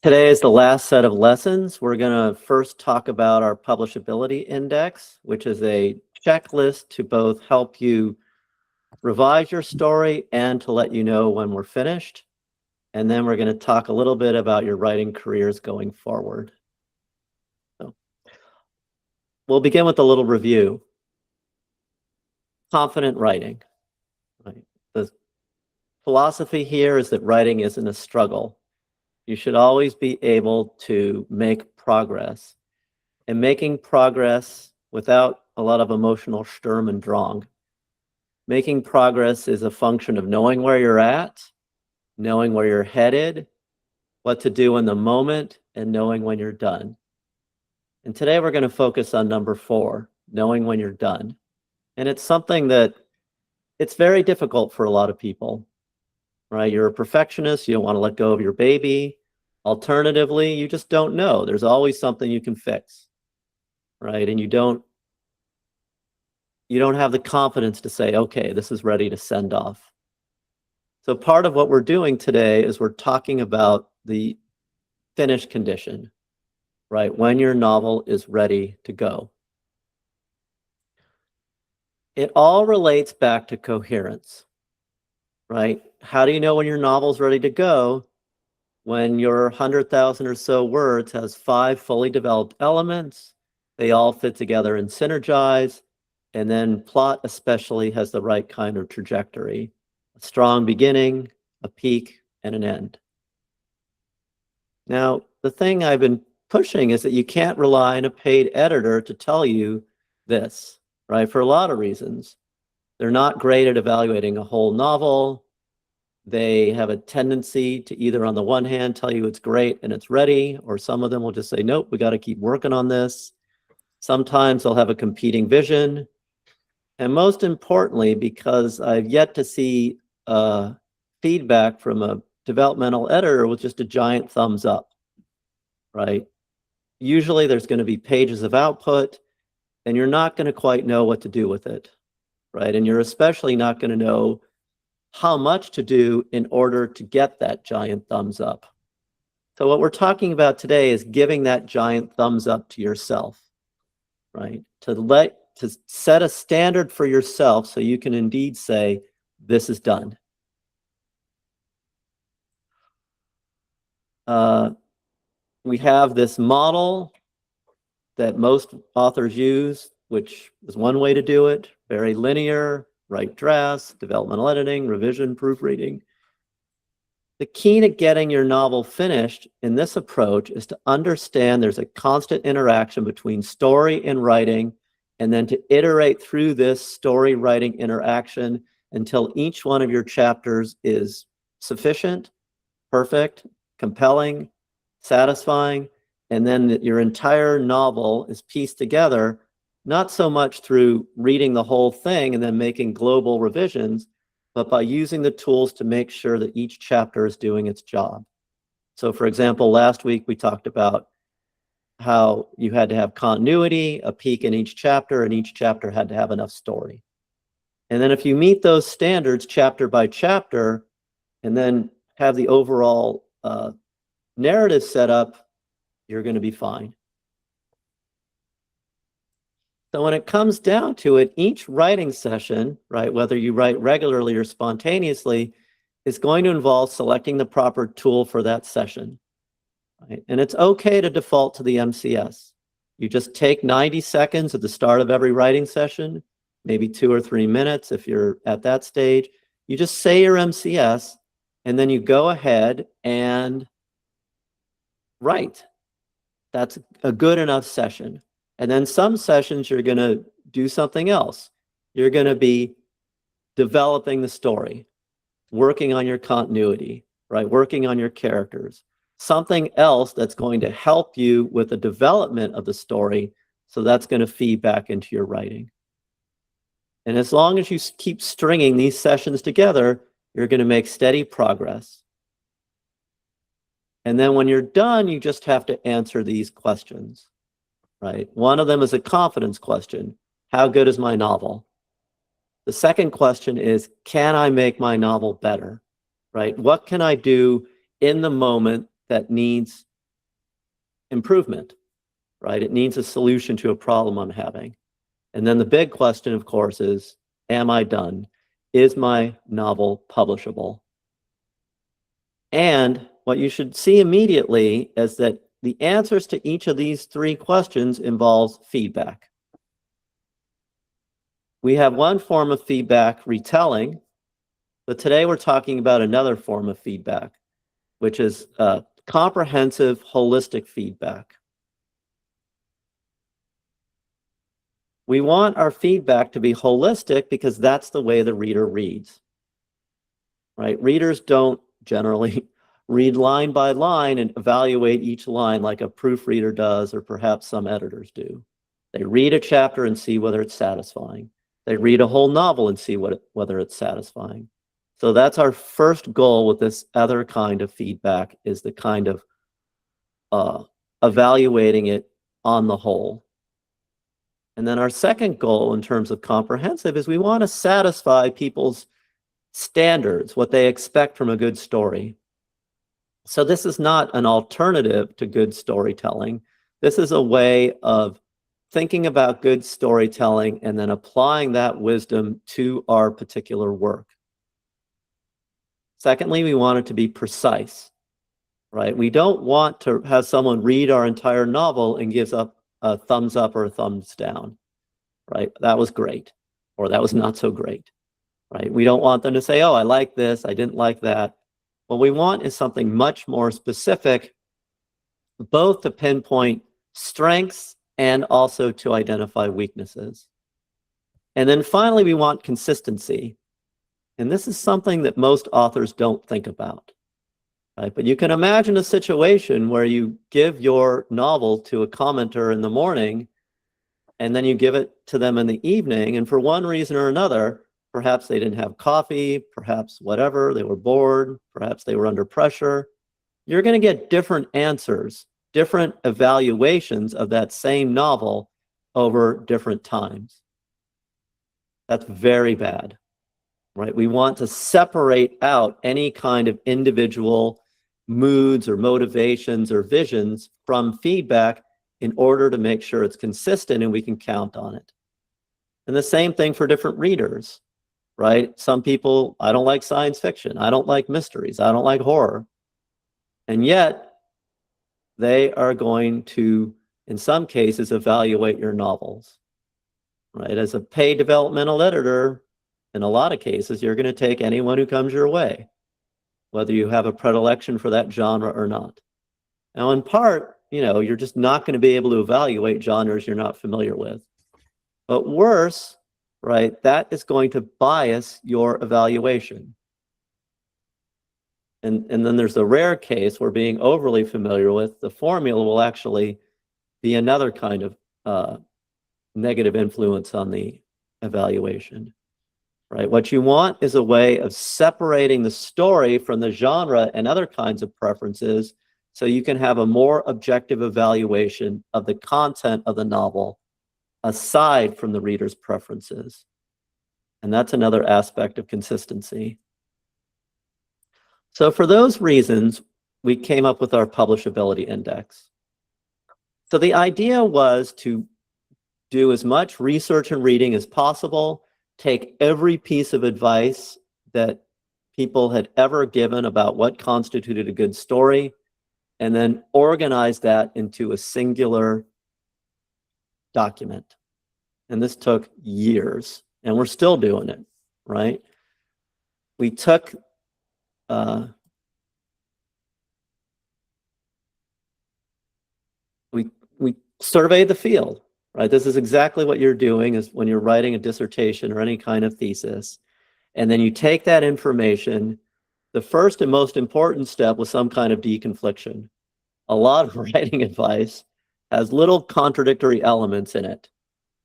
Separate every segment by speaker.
Speaker 1: Today is the last set of lessons. We're going to first talk about our Publishability Index, which is a checklist to both help you revise your story and to let you know when we're finished. And then we're going to talk a little bit about your writing careers going forward. So we'll begin with a little review. Confident writing. Right? The philosophy here is that writing isn't a struggle. You should always be able to make progress, and making progress without a lot of emotional Sturm und Drang. Making progress is a function of knowing where you're at, knowing where you're headed, what to do in the moment, and knowing when you're done. And today we're going to focus on number 4, knowing when you're done. And it's something that it's very difficult for a lot of people. Right? You're a perfectionist, you don't want to let go of your baby. Alternatively, you just don't know. There's always something you can fix, right? And you don't have the confidence to say, okay, this is ready to send off. So part of what we're doing today is we're talking about the finish condition, right? When your novel is ready to go. It all relates back to coherence. Right? How do you know when your novel's ready to go? When your 100,000 or so words has 5 fully developed elements, they all fit together and synergize, and then plot especially has the right kind of trajectory. A strong beginning, a peak, and an end. Now, the thing I've been pushing is that you can't rely on a paid editor to tell you this, right? For a lot of reasons. They're not great at evaluating a whole novel. They have a tendency to either on the one hand tell you it's great and it's ready, or some of them will just say, nope, we got to keep working on this. Sometimes they'll have a competing vision. And most importantly, because I've yet to see feedback from a developmental editor with just a giant thumbs up, right? Usually there's going to be pages of output and you're not going to quite know what to do with it. Right? And you're especially not going to know how much to do in order to get that giant thumbs up. So what we're talking about today is giving that giant thumbs up to yourself, right? To set a standard for yourself so you can indeed say, this is done. We have this model that most authors use, which is one way to do it. Very linear, write drafts, developmental editing, revision, proofreading. The key to getting your novel finished in this approach is to understand there's a constant interaction between story and writing, and then to iterate through this story-writing interaction until each one of your chapters is sufficient, perfect, compelling, satisfying, and then that your entire novel is pieced together not so much through reading the whole thing and then making global revisions, but by using the tools to make sure that each chapter is doing its job. So for example, last week we talked about how you had to have continuity, a peak in each chapter, and each chapter had to have enough story. And then if you meet those standards chapter by chapter, and then have the overall narrative set up, you're going to be fine. So when it comes down to it, each writing session, right, whether you write regularly or spontaneously, is going to involve selecting the proper tool for that session. Right? And it's okay to default to the MCS. You just take 90 seconds at the start of every writing session, maybe 2 or 3 minutes if you're at that stage. You just say your MCS, and then you go ahead and write. That's a good enough session. And then some sessions you're going to do something else. You're going to be developing the story, working on your continuity, right? Working on your characters. Something else that's going to help you with the development of the story. So that's going to feed back into your writing. And as long as you keep stringing these sessions together, you're going to make steady progress. And then when you're done, you just have to answer these questions. Right? One of them is a confidence question. How good is my novel? The second question is, can I make my novel better? Right? What can I do in the moment that needs improvement, right? It needs a solution to a problem I'm having. And then the big question, of course, is, am I done? Is my novel publishable? And what you should see immediately is that the answers to each of these three questions involves feedback. We have one form of feedback, retelling, but today we're talking about another form of feedback, which is comprehensive, holistic feedback. We want our feedback to be holistic because that's the way the reader reads, right? Readers don't generally read line by line and evaluate each line like a proofreader does, or perhaps some editors do. They read a chapter and see whether it's satisfying. They read a whole novel and see whether it's satisfying. So that's our first goal with this other kind of feedback, is the kind of evaluating it on the whole. And then our second goal in terms of comprehensive is we want to satisfy people's standards, what they expect from a good story. So this is not an alternative to good storytelling. This is a way of thinking about good storytelling and then applying that wisdom to our particular work. Secondly, we want it to be precise, right? We don't want to have someone read our entire novel and gives up a thumbs up or a thumbs down, right? That was great, or that was not so great, right? We don't want them to say, oh, I like this, I didn't like that. What we want is something much more specific, both to pinpoint strengths and also to identify weaknesses. And then finally, we want consistency. And this is something that most authors don't think about, right? But you can imagine a situation where you give your novel to a commenter in the morning, and then you give it to them in the evening, and for one reason or another, perhaps they didn't have coffee, perhaps whatever, they were bored, perhaps they were under pressure, you're going to get different answers, different evaluations of that same novel over different times. That's very bad, right? We want to separate out any kind of individual moods or motivations or visions from feedback in order to make sure it's consistent and we can count on it. And the same thing for different readers, right? Some people, I don't like science fiction, I don't like mysteries, I don't like horror. And yet, they are going to, in some cases, evaluate your novels, right? As a paid developmental editor, in a lot of cases, you're going to take anyone who comes your way, whether you have a predilection for that genre or not. Now, in part, you're just not going to be able to evaluate genres you're not familiar with. But worse, right, that is going to bias your evaluation. And then there's the rare case where being overly familiar with the formula will actually be another kind of negative influence on the evaluation, right? What you want is a way of separating the story from the genre and other kinds of preferences so you can have a more objective evaluation of the content of the novel aside from the reader's preferences. And that's another aspect of consistency. So for those reasons, we came up with our Publishability Index. So the idea was to do as much research and reading as possible, take every piece of advice that people had ever given about what constituted a good story, and then organize that into a singular document. And this took years, and we're still doing it, right? We took we surveyed the field, right? This is exactly what you're doing is when you're writing a dissertation or any kind of thesis, and then you take that information. The first and most important step was some kind of deconfliction. A lot of writing advice has little contradictory elements in it.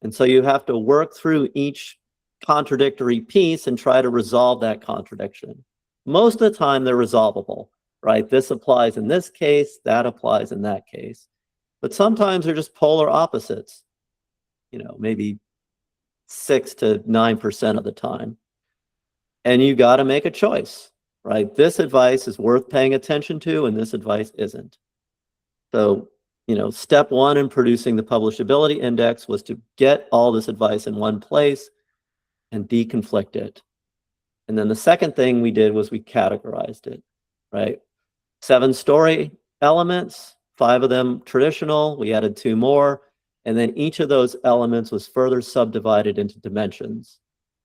Speaker 1: And so you have to work through each contradictory piece and try to resolve that contradiction. Most of the time, they're resolvable, right? This applies in this case, that applies in that case. But sometimes they're just polar opposites, maybe 6 to 9% of the time. And you got to make a choice, right? This advice is worth paying attention to, and this advice isn't. So step one in producing the publishability index was to get all this advice in one place and deconflict it. And then the second thing we did was we categorized it, right? 7 story elements, 5 of them traditional, we added 2 more, and then each of those elements was further subdivided into dimensions.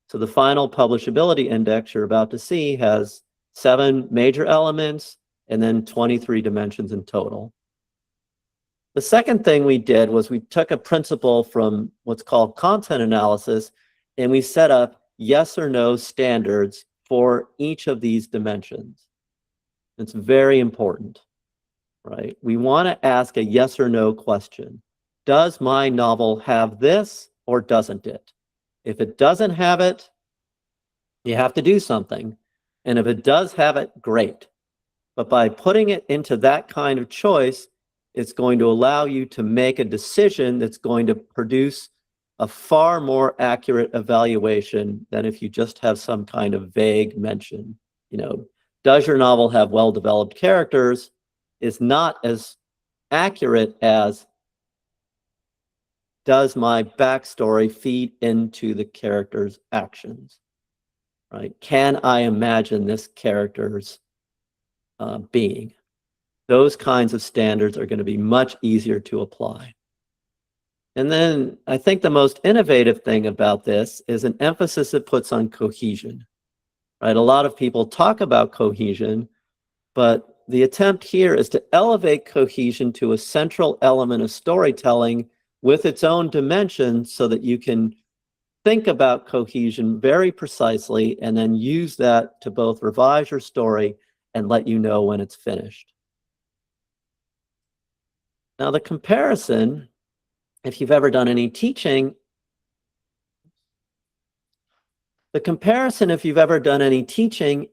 Speaker 1: So the final publishability index you're about to see has 7 major elements and then 23 dimensions in total. The second thing we did was we took a principle from what's called content analysis, and we set up yes or no standards for each of these dimensions. It's very important, right? We want to ask a yes or no question. Does my novel have this or doesn't it? If it doesn't have it, you have to do something. And if it does have it, great. But by putting it into that kind of choice, it's going to allow you to make a decision that's going to produce a far more accurate evaluation than if you just have some kind of vague mention. Does your novel have well-developed characters is not as accurate as does my backstory feed into the character's actions, right? Can I imagine this character's being? Those kinds of standards are going to be much easier to apply. And then I think the most innovative thing about this is an emphasis it puts on cohesion, right? A lot of people talk about cohesion, but the attempt here is to elevate cohesion to a central element of storytelling with its own dimension so that you can think about cohesion very precisely and then use that to both revise your story and let you know when it's finished. Now, the comparison, if you've ever done any teaching,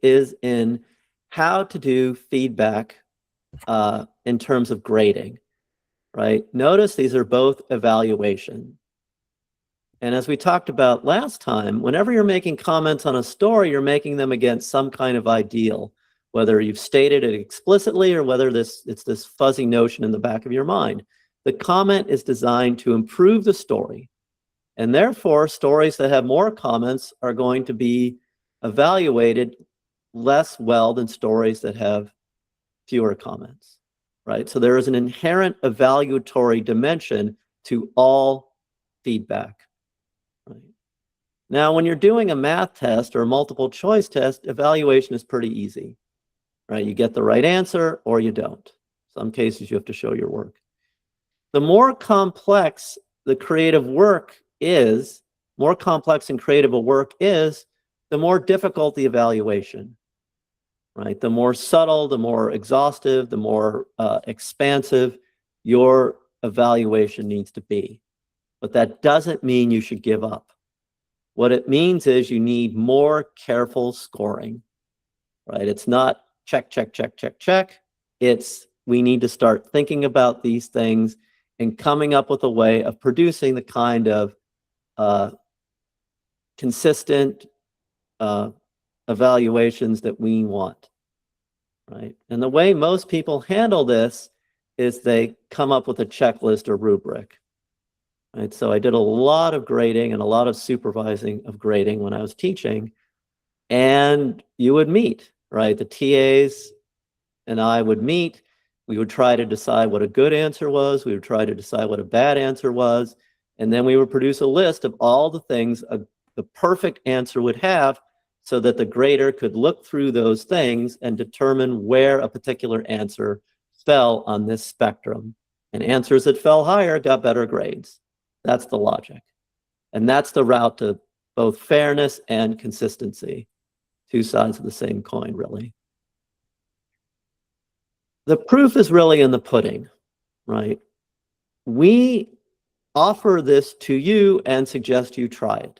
Speaker 1: is in how to do feedback in terms of grading, right? Notice these are both evaluation. And as we talked about last time, whenever you're making comments on a story, you're making them against some kind of ideal, whether you've stated it explicitly or whether it's this fuzzy notion in the back of your mind. The comment is designed to improve the story. And therefore, stories that have more comments are going to be evaluated less well than stories that have fewer comments, right? So there is an inherent evaluatory dimension to all feedback. Right? Now, when you're doing a math test or a multiple choice test, evaluation is pretty easy, right? You get the right answer or you don't. Some cases you have to show your work. The more complex the creative work is, more complex and creative a work is, the more difficult the evaluation, right? The more subtle, the more exhaustive, the more expansive your evaluation needs to be. But that doesn't mean you should give up. What it means is you need more careful scoring, right? It's not check, check, check, check, check. It's we need to start thinking about these things and coming up with a way of producing the kind of consistent evaluations that we want, right? And the way most people handle this is they come up with a checklist or rubric, right? So I did a lot of grading and a lot of supervising of grading when I was teaching, and you would meet, right? The TAs and I would meet. We would try to decide what a good answer was. We would try to decide what a bad answer was. And then we would produce a list of all the things the perfect answer would have so that the grader could look through those things and determine where a particular answer fell on this spectrum. And answers that fell higher got better grades. That's the logic. And that's the route to both fairness and consistency. Two sides of the same coin, really. The proof is really in the pudding, right? We offer this to you and suggest you try it.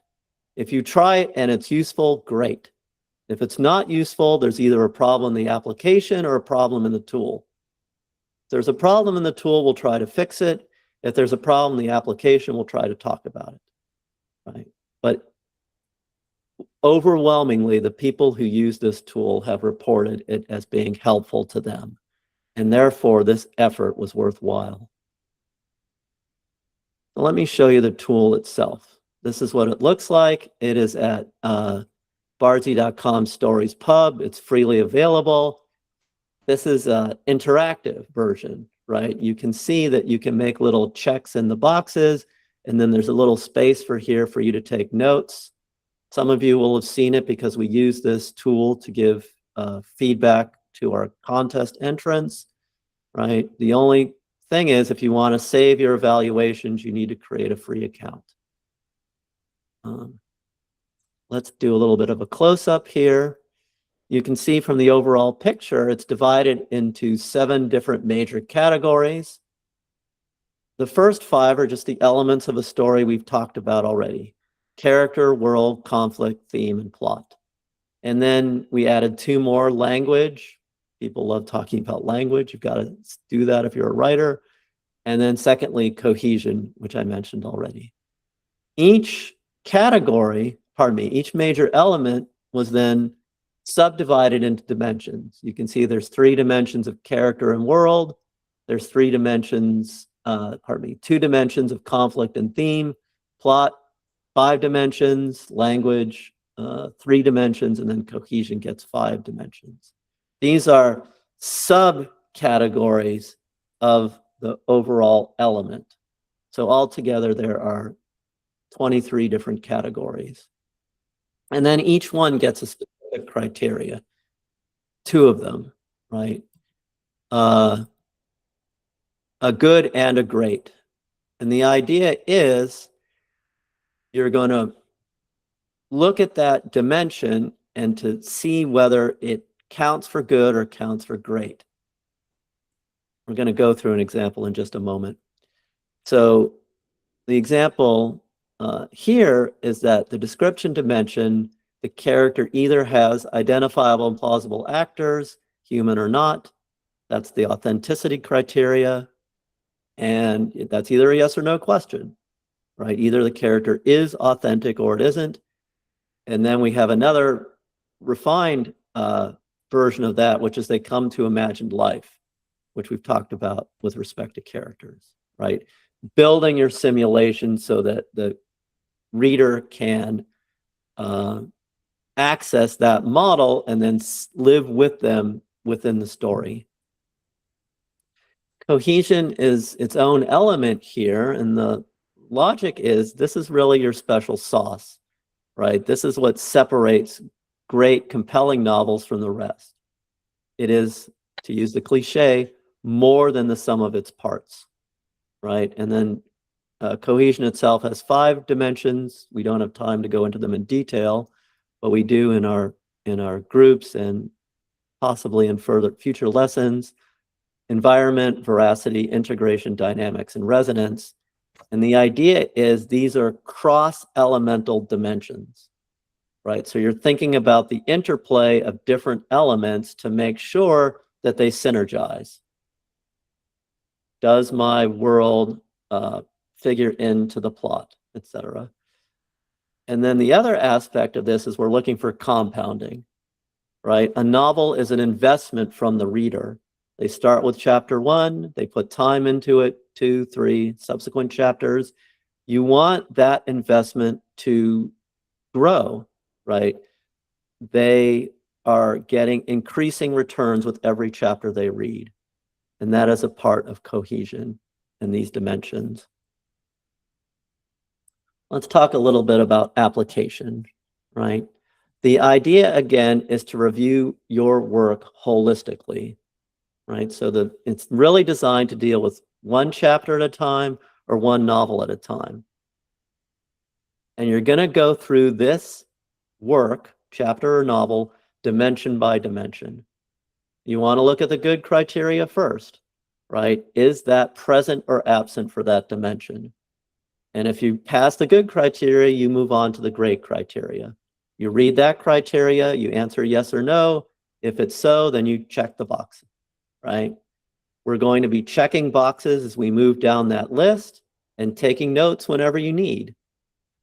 Speaker 1: If you try it and it's useful, great. If it's not useful, there's either a problem in the application or a problem in the tool. If there's a problem in the tool, we'll try to fix it. If there's a problem in the application, we'll try to talk about it, right? But overwhelmingly, the people who use this tool have reported it as being helpful to them. And therefore, this effort was worthwhile. Let me show you the tool itself. This is what it looks like. It is at Bardsey.com Stories Pub. It's freely available. This is an interactive version, right? You can see that you can make little checks in the boxes, and then there's a little space for here for you to take notes. Some of you will have seen it because we use this tool to give feedback to our contest entrants, right? The only thing is, if you want to save your evaluations, you need to create a free account. Let's do a little bit of a close-up here. You can see from the overall picture, it's divided into 7 different major categories. The first 5 are just the elements of a story we've talked about already: character, world, conflict, theme, and plot. And then we added 2 more: language. People love talking about language. You've got to do that if you're a writer. And then secondly, cohesion, which I mentioned already. Each category, each major element was then subdivided into dimensions. You can see there's 3 dimensions of character and world. There's 3 dimensions, 2 dimensions of conflict and theme, plot, 5 dimensions, language, 3 dimensions, and then cohesion gets 5 dimensions. These are subcategories of the overall element. So altogether, there are 23 different categories. And then each one gets a specific criteria, 2 of them, right? A good and a great. And the idea is you're going to look at that dimension and to see whether it counts for good or counts for great. We're going to go through an example in just a moment. So the example here is that the description dimension, the character either has identifiable and plausible actors, human or not. That's the authenticity criteria. And that's either a yes or no question, right? Either the character is authentic or it isn't. And then we have another refined version of that, which is they come to imagined life, which we've talked about with respect to characters, right? Building your simulation so that the reader can access that model and then live with them within the story. Cohesion is its own element here, and the logic is this is really your special sauce, right? This is what separates great, compelling novels from the rest. It is, to use the cliche, more than the sum of its parts, right? And then cohesion itself has 5 dimensions. We don't have time to go into them in detail, but we do in our groups and possibly in future lessons: environment, veracity, integration, dynamics, and resonance. And the idea is these are cross-elemental dimensions, right? So you're thinking about the interplay of different elements to make sure that they synergize. Does my world figure into the plot, etc.? And then the other aspect of this is we're looking for compounding, right? A novel is an investment from the reader. They start with chapter 1, they put time into it, 2, 3 subsequent chapters. You want that investment to grow, right? They are getting increasing returns with every chapter they read. And that is a part of cohesion in these dimensions. Let's talk a little bit about application, right? The idea, again, is to review your work holistically, right? So it's really designed to deal with 1 chapter at a time or 1 novel at a time. And you're going to go through this work, chapter or novel, dimension by dimension. You want to look at the good criteria first, right? Is that present or absent for that dimension? And if you pass the good criteria, you move on to the great criteria. You read that criteria, you answer yes or no. If it's so, then you check the box, right? We're going to be checking boxes as we move down that list and taking notes whenever you need,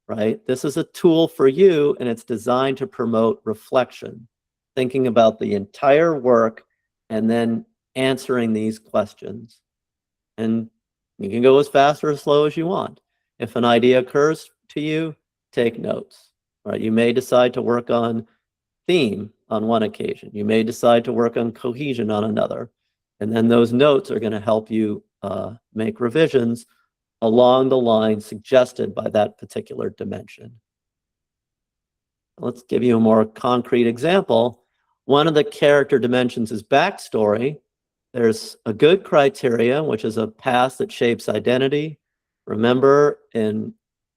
Speaker 1: right? This is a tool for you, and it's designed to promote reflection, thinking about the entire work and then answering these questions. And you can go as fast or as slow as you want. If an idea occurs to you, take notes. Right? You may decide to work on theme on one occasion. You may decide to work on cohesion on another. And then those notes are going to help you make revisions along the line suggested by that particular dimension. Let's give you a more concrete example. One of the character dimensions is backstory. There's a good criteria, which is a past that shapes identity. Remember, in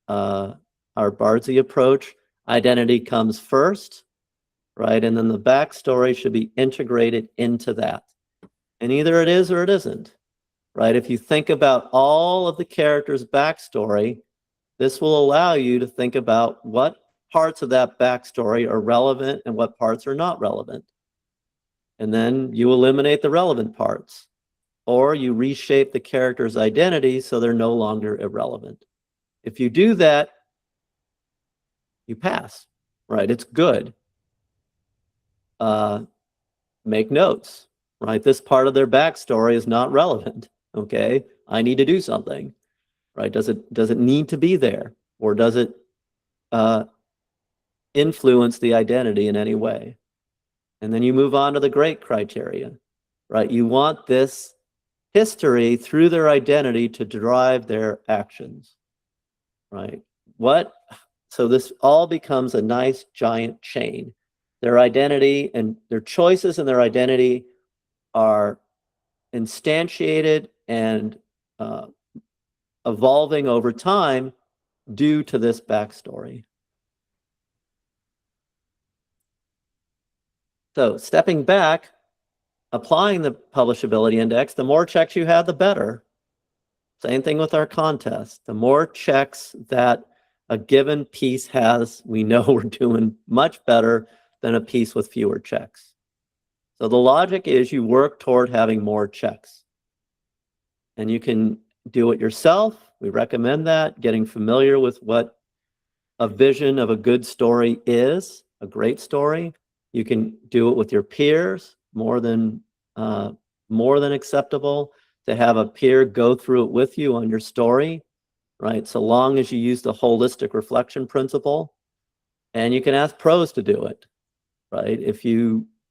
Speaker 1: our Bardsey approach, identity comes first, right? And then the backstory should be integrated into that. And either it is or it isn't, right? If you think about all of the characters' backstory, this will allow you to think about what parts of that backstory are relevant and what parts are not relevant. And then you eliminate the relevant parts, or you reshape the character's identity so they're no longer irrelevant. If you do that, you pass, right? It's good. Make notes, right? This part of their backstory is not relevant, okay? I need to do something, right? Does it need to be there, or does it influence the identity in any way? And then you move on to the great criteria, right? You want this history through their identity to drive their actions, right? So this all becomes a nice giant chain. Their identity and their choices and their identity are instantiated and evolving over time due to this backstory. So stepping back, applying the Publishability Index, the more checks you have, the better. Same thing with our contest. The more checks that a given piece has, we know we're doing much better than a piece with fewer checks. So the logic is you work toward having more checks. And you can do it yourself. We recommend that, getting familiar with what a vision of a good story is, a great story. You can do it with your peers, more than acceptable to have a peer go through it with you on your story, right? So long as you use the holistic reflection principle. And you can ask pros to do it, right?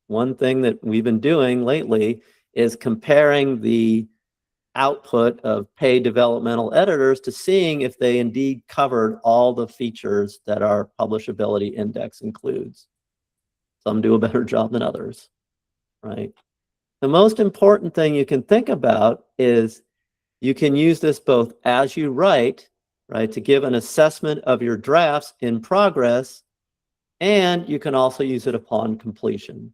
Speaker 1: One thing that we've been doing lately is comparing the output of paid developmental editors to seeing if they indeed covered all the features that our Publishability Index includes. Some do a better job than others, right? The most important thing you can think about is you can use this both as you write, right, to give an assessment of your drafts in progress, and you can also use it upon completion,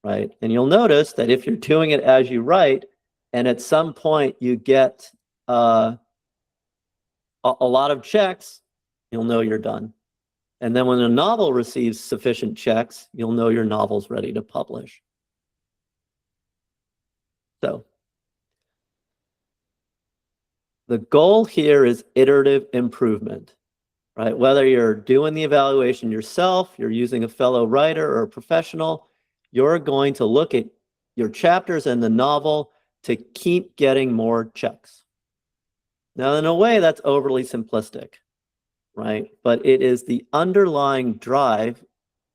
Speaker 1: right? And you'll notice that if you're doing it as you write, and at some point you get a lot of checks, you'll know you're done. And then when a novel receives sufficient checks, you'll know your novel's ready to publish. So the goal here is iterative improvement, right? Whether you're doing the evaluation yourself, you're using a fellow writer or a professional, you're going to look at your chapters and the novel to keep getting more checks. Now, in a way, that's overly simplistic, right? But it is the underlying drive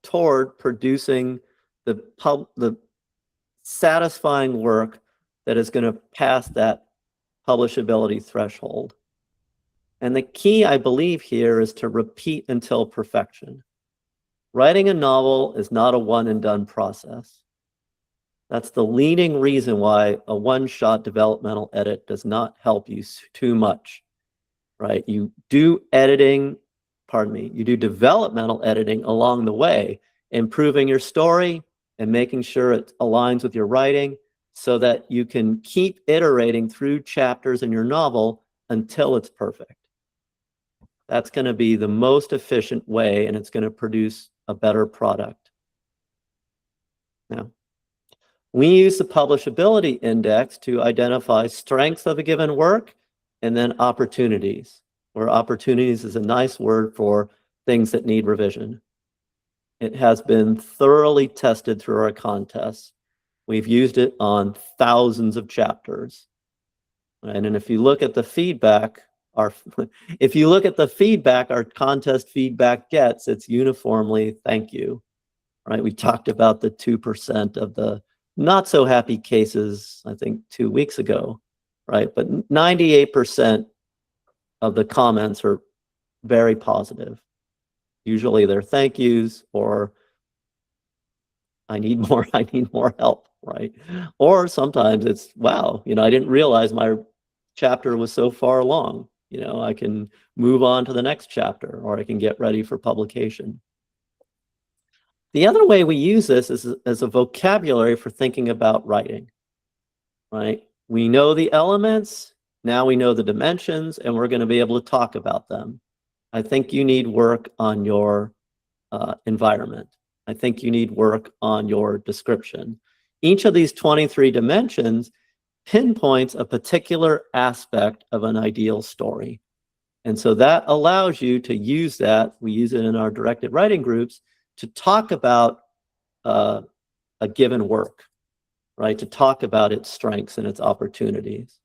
Speaker 1: toward producing the satisfying work that is going to pass that publishability threshold. And the key, I believe, here is to repeat until perfection. Writing a novel is not a one and done process. That's the leading reason why a one-shot developmental edit does not help you too much, right? You do you do developmental editing along the way, improving your story and making sure it aligns with your writing so that you can keep iterating through chapters in your novel until it's perfect. That's going to be the most efficient way, and it's going to produce a better product. Now, we use the Publishability Index to identify strengths of a given work and then opportunities, where opportunities is a nice word for things that need revision. It has been thoroughly tested through our contests. We've used it on thousands of chapters. And if you look at the feedback if you look at the feedback our contest feedback gets, it's uniformly thank you, right? We talked about the 2% of the not so happy cases, I think 2 weeks ago, right? But 98% of the comments are very positive. Usually they're thank yous or I need more help, right? Or sometimes it's, wow, I didn't realize my chapter was so far along. I can move on to the next chapter, or I can get ready for publication. The other way we use this is as a vocabulary for thinking about writing, right? We know the elements, now we know the dimensions, and we're going to be able to talk about them. I think you need work on your environment. I think you need work on your description. Each of these 23 dimensions pinpoints a particular aspect of an ideal story. And so that allows you to use that. We use it in our directed writing groups to talk about a given work, right? To talk about its strengths and its opportunities.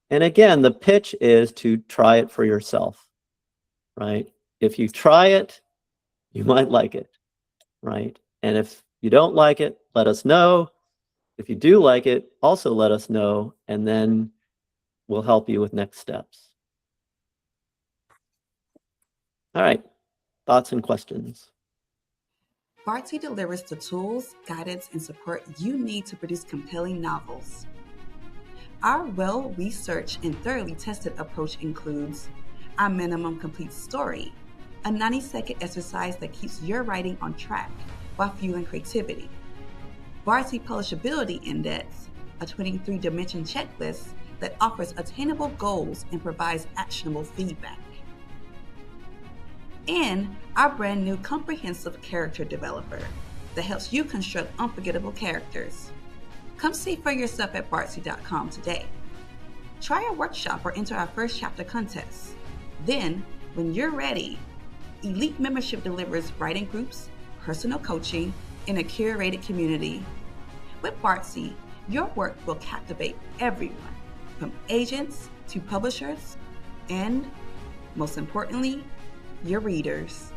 Speaker 1: And again, the pitch is to try it for yourself, right? If you try it, you might like it, right? And if you don't like it, let us know. If you do like it, also let us know, and then we'll help you with next steps. All right, thoughts and questions?
Speaker 2: Bardsey delivers the tools, guidance, and support you need to produce compelling novels. Our well-researched and thoroughly tested approach includes our minimum complete story, a 90-second exercise that keeps your writing on track while fueling creativity. Bardsey Publishability Index, a 23-dimension checklist that offers attainable goals and provides actionable feedback. And our brand new comprehensive character developer that helps you construct unforgettable characters. Come see for yourself at bardsey.com today. Try our workshop or enter our first chapter contest. Then, when you're ready, Elite Membership delivers writing groups, personal coaching, and a curated community. With Bardsey, your work will captivate everyone, from agents to publishers, and, most importantly, your readers.